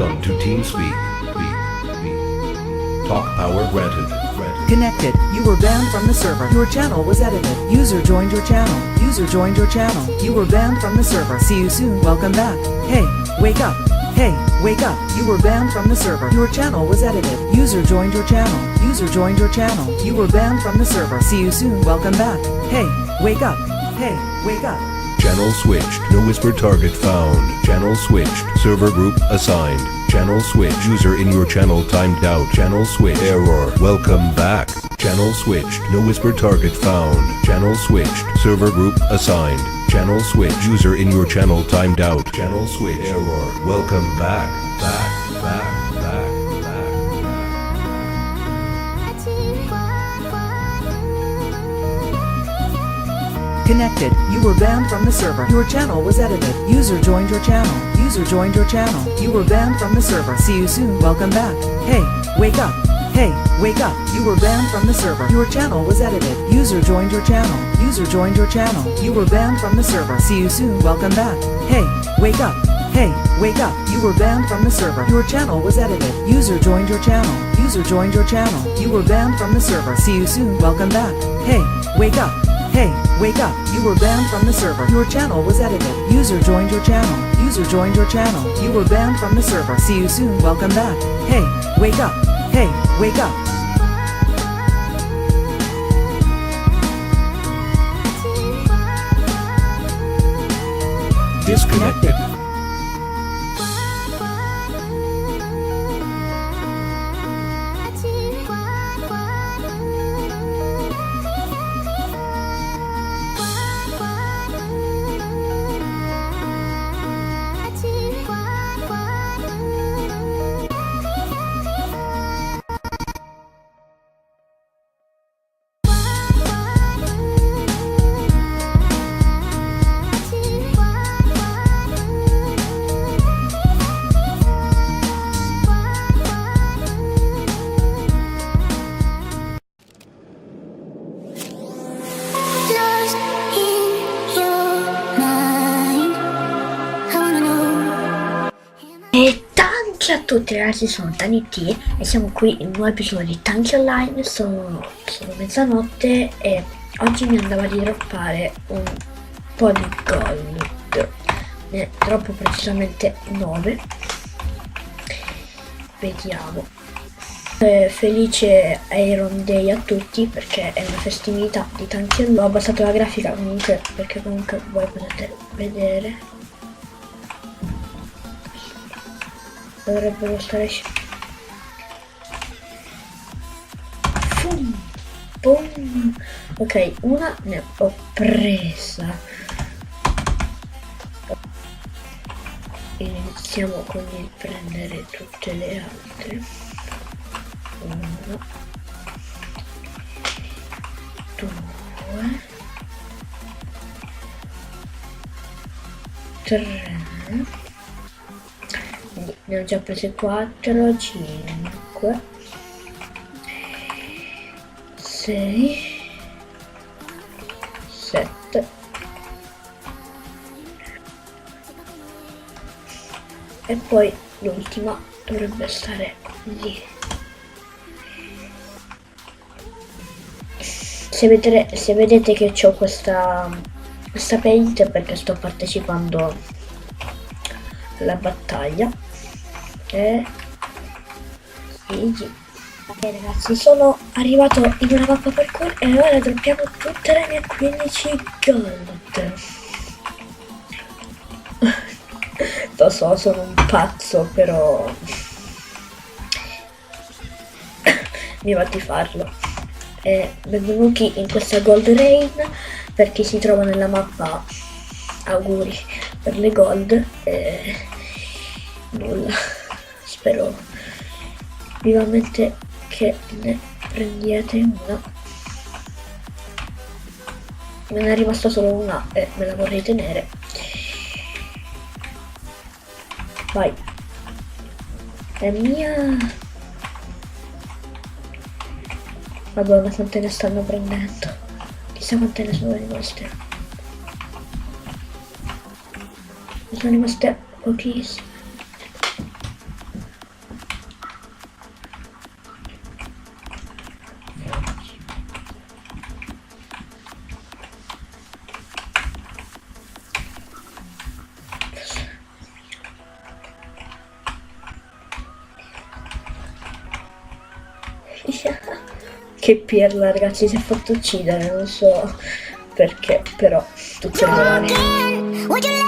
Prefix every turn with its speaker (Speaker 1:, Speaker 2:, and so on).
Speaker 1: Welcome to TeamSpeak. Talk power granted.
Speaker 2: Connected. You were banned from the server. Your channel was edited. User joined your channel. User joined your channel. You were banned from the server. See you soon. Welcome back. Hey, wake up. Hey, wake up. You were banned from the server. Your channel was edited. User joined your channel. User joined your channel. You were banned from the server. See you soon. Welcome back. Hey, wake up. Hey, wake up.
Speaker 1: Channel switched. No whisper target found. Channel switched. Server group assigned. Channel switch. User in your channel timed out. Channel switch. Error. Welcome back. Channel switched. No whisper target found. Channel switched. Server group assigned. Channel switch. User in your channel timed out. Channel switch. Error. Welcome back. Back.
Speaker 2: Connected. You were banned from the server. Your channel was edited. User joined your channel. User joined your channel. You were banned from the server. See you soon. Welcome back. Hey, wake up. Hey, wake up. You were banned from the server. Your channel was edited. User joined your channel. User joined your channel. You were banned from the server. See you soon. Welcome back. Hey, wake up. Hey, wake up. You were banned from the server. Your channel was edited. User joined your channel. User joined your channel. You were banned from the server. See you soon. Welcome back. Hey, wake up. Hey, wake up. You were banned from the server. Your channel was edited. User joined your channel. User joined your channel. You were banned from the server. See you soon. Welcome back. Hey, wake up. Hey, wake up.
Speaker 1: Disconnected.
Speaker 3: E tanti a tutti ragazzi, sono Dani T e siamo qui in un nuovo episodio di Tanki Online. Sono mezzanotte e oggi mi andava di droppare un po' di gold, ne droppo precisamente 9. Vediamo. Felice Iron Day a tutti perché è una festività di Tanki Online. Ho abbassato la grafica comunque perché comunque voi potete vedere. Dovrebbero stare boom. Ok, una ne ho presa. Iniziamo con il prendere tutte le altre. 1, 2, 3. Ne ho già prese 4, 5, 6, 7 e poi l'ultima dovrebbe stare lì. Se vedete che ho questa paint è perché sto partecipando alla battaglia. Ok ragazzi, sono arrivato in una mappa parkour e ora droppiamo tutte le mie 15 gold. Lo so, sono un pazzo, però mi va di farlo. Benvenuti in questa gold rain per chi si trova nella mappa. Auguri per le gold e nulla. Spero vivamente che ne prendiate una. Me ne è rimasta solo una e me la vorrei tenere. Vai. È mia. Madonna, quante ne stanno prendendo. Chissà quante ne sono rimaste. Ne sono rimaste pochissime. Che pirla, ragazzi, si è fatto uccidere, non so perché, però tutte le mani.